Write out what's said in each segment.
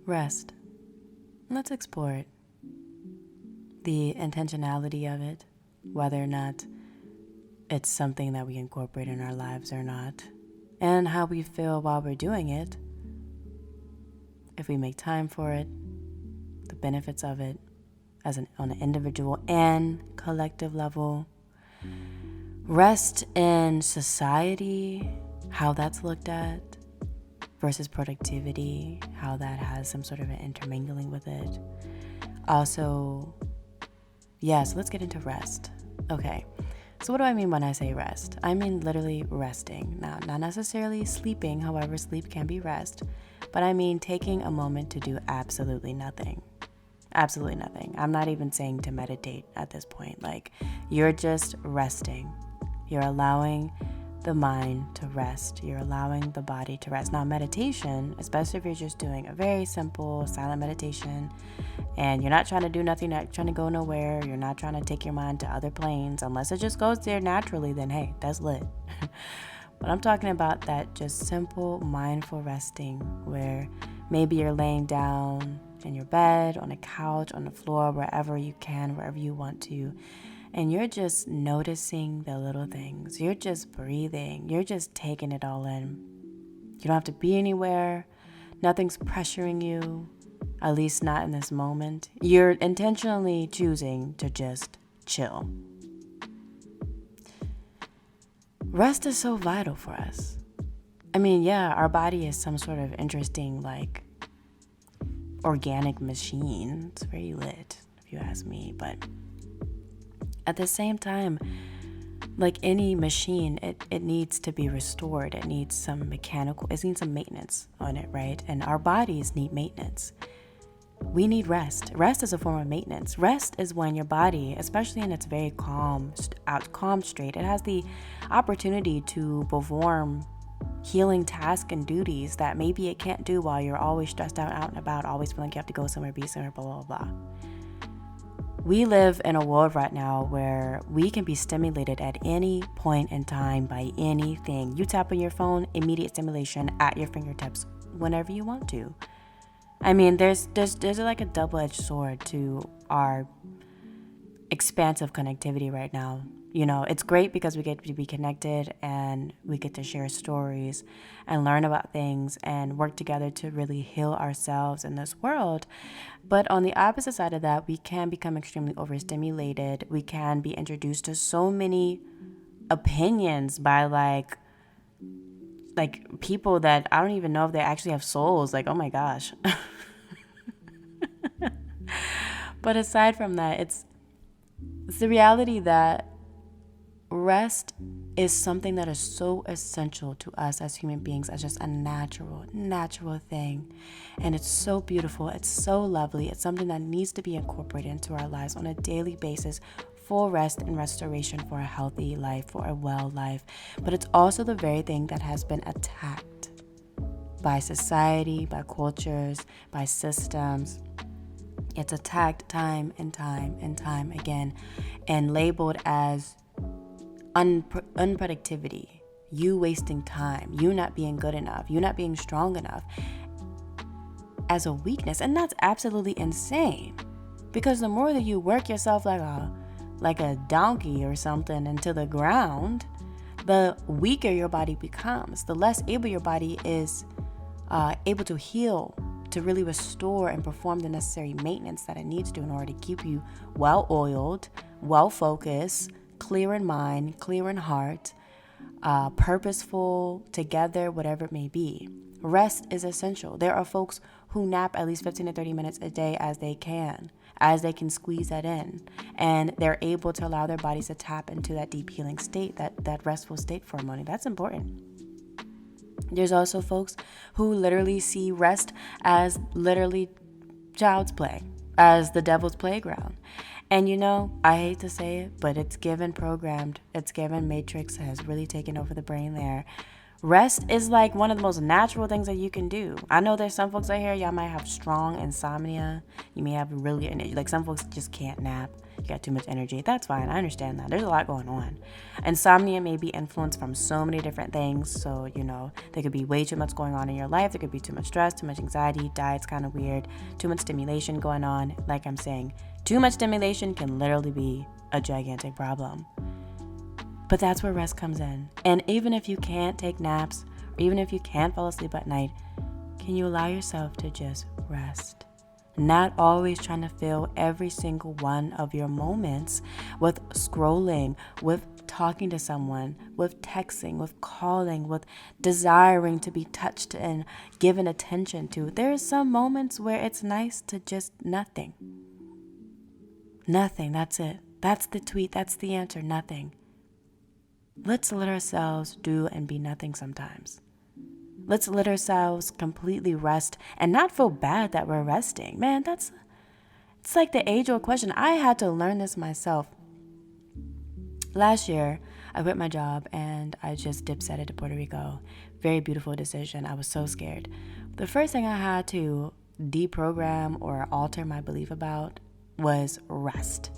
Rest. Let's explore it. The intentionality of it, whether or not it's something that we incorporate in our lives or not, and how we feel while we're doing it, if we make time for it, the benefits of it on an individual and collective level. Rest in society, how that's looked at, versus productivity, how that has some sort of an intermingling with it. Also, so let's get into rest. Okay, so what do I mean when I say rest? I mean literally resting. Now, not necessarily sleeping, however, sleep can be rest, but I mean taking a moment to do absolutely nothing. Absolutely nothing. I'm not even saying to meditate at this point. Like, you're just resting. You're allowing the mind to rest. You're allowing the body to rest. Now, meditation, especially if you're just doing a very simple silent meditation and you're not trying to do nothing, not trying to go nowhere, you're not trying to take your mind to other planes, unless it just goes there naturally, then hey, that's lit. But I'm talking about that just simple mindful resting where maybe you're laying down in your bed, on a couch, on the floor, wherever you can, wherever you want to. And you're just noticing the little things. You're just breathing. You're just taking it all in. You don't have to be anywhere. Nothing's pressuring you, at least not in this moment. You're intentionally choosing to just chill. Rest is so vital for us. I mean, our body is some sort of interesting, like, organic machine. It's very lit, if you ask me, but at the same time, like any machine, it needs to be restored. It needs some maintenance on it, right? And our bodies need maintenance. We need rest. Rest is a form of maintenance. Rest is when your body, especially in its very calm state, it has the opportunity to perform healing tasks and duties that maybe it can't do while you're always stressed out and about, always feeling like you have to go somewhere, be somewhere, blah, blah, blah. We live in a world right now where we can be stimulated at any point in time by anything. You tap on your phone, immediate stimulation at your fingertips whenever you want to. I mean, there's like a double-edged sword to our expansive connectivity right now. You know, it's great because we get to be connected and we get to share stories and learn about things and work together to really heal ourselves in this world. But on the opposite side of that, we can become extremely overstimulated. We can be introduced to so many opinions by like people that I don't even know if they actually have souls. Like, oh my gosh. But aside from that, it's the reality that rest is something that is so essential to us as human beings, as just a natural thing. And it's so beautiful. It's so lovely. It's something that needs to be incorporated into our lives on a daily basis for rest and restoration, for a healthy life, for a well life. But it's also the very thing that has been attacked by society, by cultures, by systems. It's attacked time and time and time again and labeled as unproductivity, you wasting time, you not being good enough, you not being strong enough, as a weakness. And that's absolutely insane, because the more that you work yourself like a donkey or something into the ground, the weaker your body becomes, the less able your body is able to heal, to really restore and perform the necessary maintenance that it needs to in order to keep you well-oiled, well-focused, clear in mind, clear in heart, purposeful, together, whatever it may be. Rest is essential. There are folks who nap at least 15 to 30 minutes a day as they can squeeze that in. And they're able to allow their bodies to tap into that deep healing state, that restful state for a moment. That's important. There's also folks who literally see rest as literally child's play, as the devil's playground. And you know, I hate to say it, but it's given programmed. It's given Matrix has really taken over the brain there. Rest is like one of the most natural things that you can do. I know there's some folks out here, y'all might have strong insomnia. You may have really, like some folks just can't nap. You got too much energy. That's fine. I understand that. There's a lot going on. Insomnia may be influenced from so many different things. So, there could be way too much going on in your life. There could be too much stress, too much anxiety, diet's kind of weird, too much stimulation going on. Like I'm saying, too much stimulation can literally be a gigantic problem. But that's where rest comes in. And even if you can't take naps, or even if you can't fall asleep at night, can you allow yourself to just rest? Not always trying to fill every single one of your moments with scrolling, with talking to someone, with texting, with calling, with desiring to be touched and given attention to. There are some moments where it's nice to just nothing. Nothing, that's it. That's the tweet, that's the answer, nothing. Let's let ourselves do and be nothing sometimes. Let's let ourselves completely rest and not feel bad that we're resting. Man, it's like the age-old question. I had to learn this myself. Last year, I quit my job and I just dip-setted to Puerto Rico. Very beautiful decision. I was so scared. The first thing I had to deprogram or alter my belief about was rest.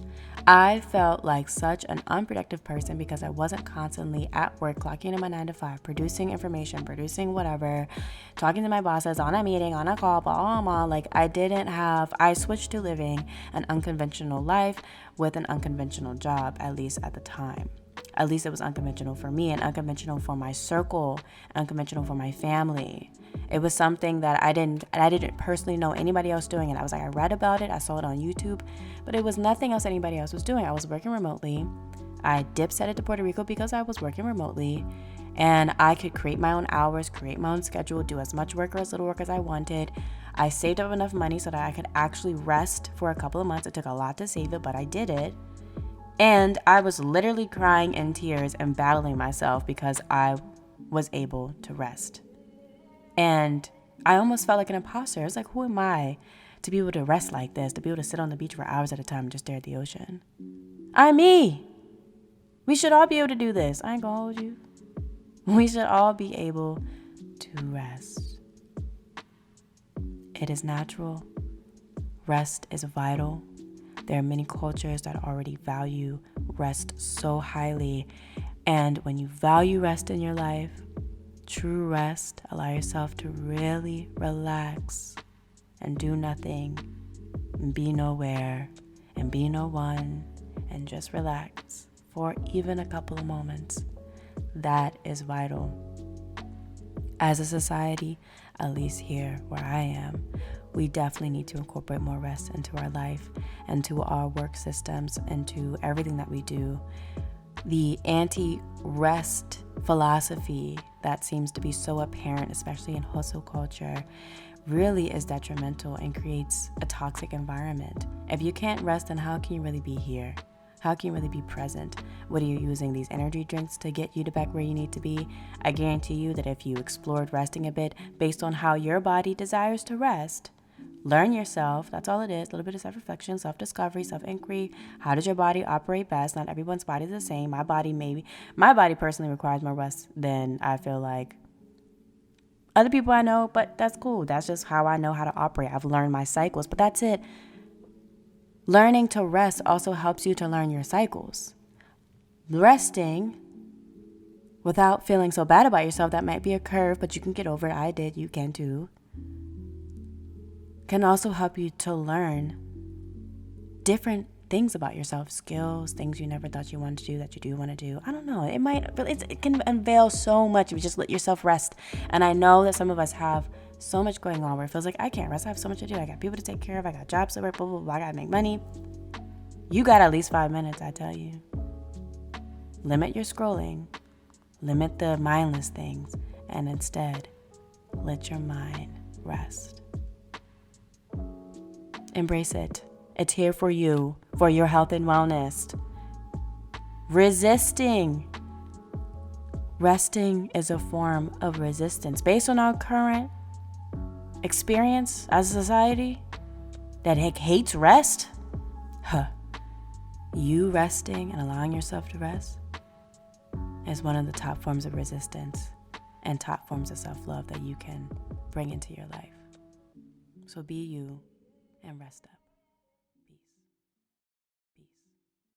I felt like such an unproductive person because I wasn't constantly at work, clocking in my 9 to 5, producing information, producing whatever, talking to my bosses, on a meeting, on a call, blah, blah, blah. Like I switched to living an unconventional life with an unconventional job, at least at the time. At least it was unconventional for me and unconventional for my circle, unconventional for my family. It was something that I didn't personally know anybody else doing. And I read about it. I saw it on YouTube, but it was nothing else anybody else was doing. I was working remotely. I dip-setted to Puerto Rico because I was working remotely and I could create my own hours, create my own schedule, do as much work or as little work as I wanted. I saved up enough money so that I could actually rest for a couple of months. It took a lot to save it, but I did it. And I was literally crying in tears and battling myself because I was able to rest. And I almost felt like an imposter. I was like, who am I to be able to rest like this, to be able to sit on the beach for hours at a time and just stare at the ocean? I'm me. We should all be able to do this. I ain't gonna hold you. We should all be able to rest. It is natural. Rest is vital. There are many cultures that already value rest so highly. And when you value rest in your life, true rest, allow yourself to really relax and do nothing and be nowhere and be no one and just relax for even a couple of moments. That is vital. As a society, at least here where I am, we definitely need to incorporate more rest into our life, into our work systems, into everything that we do. The anti-rest philosophy that seems to be so apparent, especially in hustle culture, really is detrimental and creates a toxic environment. If you can't rest, then how can you really be here? How can you really be present? What are you using these energy drinks to get you to back where you need to be? I guarantee you that if you explored resting a bit based on how your body desires to rest, learn yourself. That's all it is. A little bit of self-reflection, self-discovery, self-inquiry. How does your body operate best? Not everyone's body is the same. My body personally requires more rest than I feel like other people I know, but that's cool. That's just how I know how to operate. I've learned my cycles, but that's it. Learning to rest also helps you to learn your cycles. Resting without feeling so bad about yourself, that might be a curve, but you can get over it. I did. You can too. Can also help you to learn different things about yourself, skills, things you never thought you wanted to do that you do want to do. I don't know. It can unveil so much if you just let yourself rest. And I know that some of us have so much going on where it feels like I can't rest. I have so much to do. I got people to take care of. I got jobs to work, blah, blah, blah. I got to make money. You got at least 5 minutes, I tell you. Limit your scrolling. Limit the mindless things. And instead, let your mind rest. Embrace it. It's here for you, for your health and wellness. Resting is a form of resistance. Based on our current experience as a society that hates rest, you resting and allowing yourself to rest is one of the top forms of resistance. and top forms of self-love that you can bring into your life. So be you and rest up.